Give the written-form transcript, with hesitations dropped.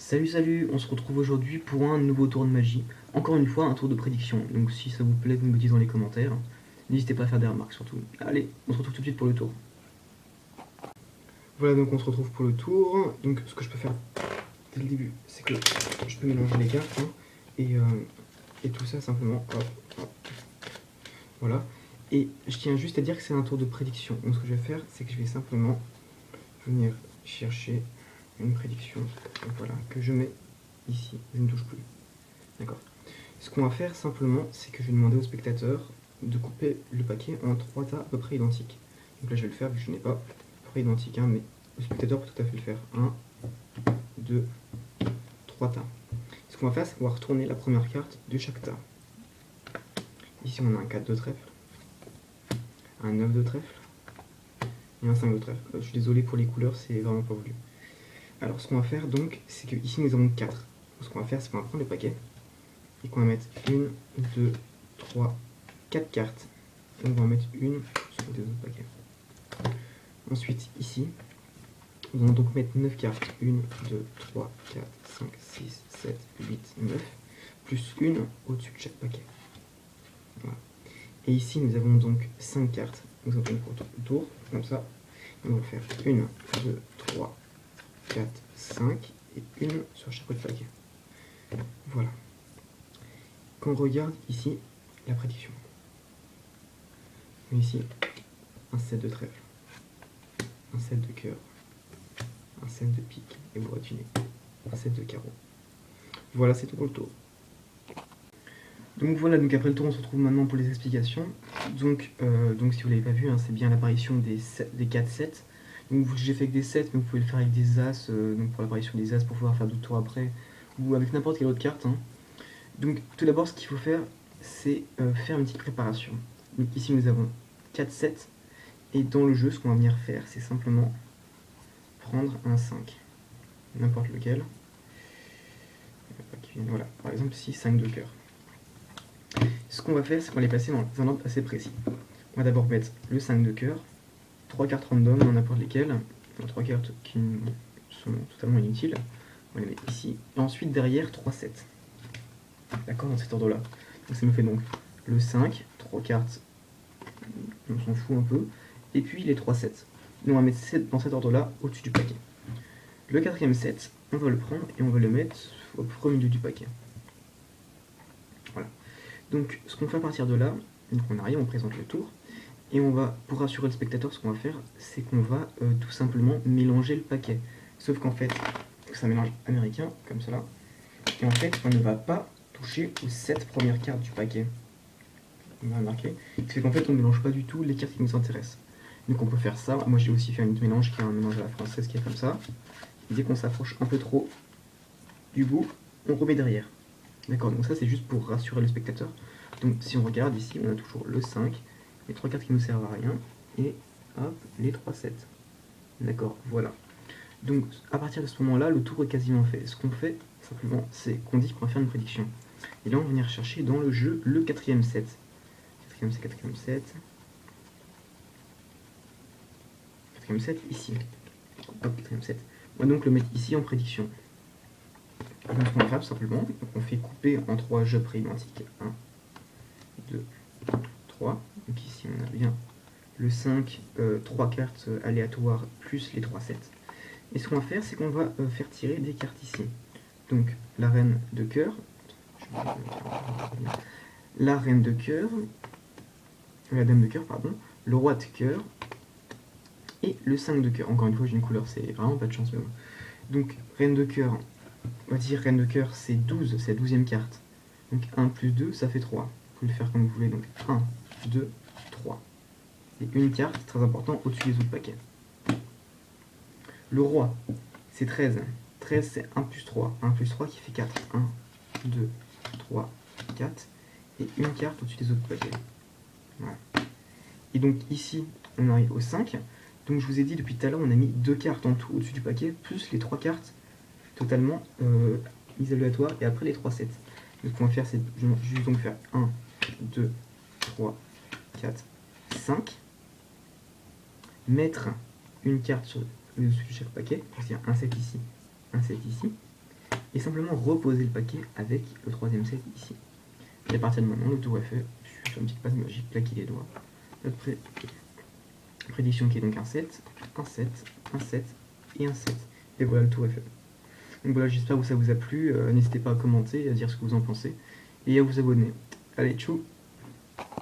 Salut, on se retrouve aujourd'hui pour un nouveau tour de magie. Encore une fois, un tour de prédiction. Donc si ça vous plaît, vous me dites dans les commentaires. N'hésitez pas à faire des remarques surtout. Allez, on se retrouve tout de suite pour le tour. Voilà, donc on se retrouve pour le tour. Donc ce que je peux faire dès le début, c'est que je peux mélanger les cartes. Et tout ça simplement. Hop. Voilà. Et je tiens juste à dire que c'est un tour de prédiction. Donc ce que je vais faire, c'est que je vais simplement venir chercher une prédiction. Donc voilà, que je mets ici. Je ne touche plus. D'accord. Ce qu'on va faire simplement, c'est que je vais demander au spectateur de couper le paquet en 3 tas à peu près identiques. Donc là je vais le faire vu que je n'ai pas à peu près identique, mais le spectateur peut tout à fait le faire. 1, 2, 3 tas. Ce qu'on va faire, c'est qu'on va retourner la première carte de chaque tas. Ici on a un 4 de trèfle, un 9 de trèfle et un 5 de trèfle. Je suis désolé pour les couleurs, c'est vraiment pas voulu. Alors ce qu'on va faire donc, c'est que ici nous avons 4. Donc, ce qu'on va faire, c'est qu'on va prendre le paquet et qu'on va mettre 1, 2, 3, 4 cartes. Et on va en mettre une sur les autres paquets. Ensuite, ici, nous allons donc mettre 9 cartes. 1, 2, 3, 4, 5, 6, 7, 8, 9. Plus une au-dessus de chaque paquet. Voilà. Et ici, nous avons donc 5 cartes. Nous avons pour le tour, comme ça. On va faire 1, 2, 3, 4, 5 et une sur chaque autre paquet. Voilà. Quand on regarde ici la prédiction. Ici, un 7 de trèfle, un 7 de cœur, un 7 de pique, et vous retenez un 7 de carreau. Voilà, c'est tout pour le tour. Donc voilà, donc après le tour, on se retrouve maintenant pour les explications. Donc si vous ne l'avez pas vu, hein, c'est bien l'apparition des 4-7. Donc j'ai fait avec des 7, mais vous pouvez le faire avec des As, donc pour l'apparition des As, pour pouvoir faire d'autres tours après, ou avec n'importe quelle autre carte. Hein. Donc tout d'abord, ce qu'il faut faire, c'est faire une petite préparation. Donc ici, nous avons 4-7. Et dans le jeu, ce qu'on va venir faire, c'est simplement prendre un 5. N'importe lequel. Voilà, par exemple ici, 5 de cœur. Ce qu'on va faire, c'est qu'on va les placer dans un ordre assez précis. On va d'abord mettre le 5 de cœur, 3 cartes random, n'importe lesquelles, 3 cartes qui sont totalement inutiles. On va les mettre ici. Et ensuite, derrière, 3-7. D'accord, dans cet ordre-là. Donc ça nous fait donc le 5, 3 cartes, on s'en fout un peu, et puis les 3-7. Nous on va mettre 7 dans cet ordre-là, au-dessus du paquet. Le quatrième 7, on va le prendre et on va le mettre au premier milieu du paquet. Voilà. Donc ce qu'on fait à partir de là, donc on arrive, on présente le tour, et on va, pour rassurer le spectateur, ce qu'on va faire, c'est qu'on va tout simplement mélanger le paquet. Sauf qu'en fait, c'est un mélange américain, comme cela, et en fait, on ne va pas toucher aux 7 premières cartes du paquet. On va remarquer, c'est qu'en fait, on ne mélange pas du tout les cartes qui nous intéressent. Donc on peut faire ça. Moi j'ai aussi fait un mélange qui est un mélange à la française qui est comme ça. Et dès qu'on s'approche un peu trop du bout, on remet derrière. D'accord, donc ça c'est juste pour rassurer le spectateur. Donc si on regarde ici, on a toujours le 5, les 3 cartes qui nous servent à rien, et hop, les 3-7. D'accord, voilà. Donc à partir de ce moment-là, le tour est quasiment fait. Ce qu'on fait, simplement, c'est qu'on dit qu'on va faire une prédiction. Et là on va venir chercher dans le jeu le quatrième 7. Quatrième 7. Quatrième 7 ici. Hop, quatrième 7. On va donc le mettre ici en prédiction. Donc ce qu'on va faire tout simplement, on fait couper en 3 jeux pré-identiques. 1, 2, 3. Donc ici on a bien le 5, 3 cartes aléatoires plus les 3-7. Et ce qu'on va faire, c'est qu'on va faire tirer des cartes ici. Donc la reine de cœur, la reine de cœur, la dame de cœur, pardon, le roi de cœur, et le 5 de cœur. Encore une fois, j'ai une couleur, c'est vraiment pas de chance. Mais bon. Donc, reine de cœur, on va dire reine de cœur, c'est 12, c'est la 12e carte. Donc 1 plus 2, ça fait 3. Vous pouvez le faire comme vous voulez. Donc 1, 2, 3. Et une carte, très important, au-dessus des autres paquets. Le roi, c'est 13. 13, c'est 1 plus 3. 1 plus 3 qui fait 4. 1, 2, 3, 4. Et une carte au-dessus des autres paquets. Voilà. Et donc ici, on arrive au 5. Donc je vous ai dit depuis tout à l'heure, on a mis 2 cartes en tout au-dessus du paquet, plus les 3 cartes totalement mises aléatoires, et après les 3-7. Donc ce qu'on va faire, c'est juste donc faire 1, 2, 3, 4, 5. Mettre une carte sur le dessus de chaque paquet, c'est-à-dire un 7 ici, un 7 ici. et simplement reposer le paquet avec le troisième 7 ici. Et à partir de maintenant, le tour est fait. Je fais une petite passe magique, claquer les doigts. Notre prédiction qui est donc un 7, un 7, un 7 et un 7. Et voilà, le tour est fait. Donc voilà, j'espère que ça vous a plu. N'hésitez pas à commenter, à dire ce que vous en pensez et à vous abonner. Allez, tchou!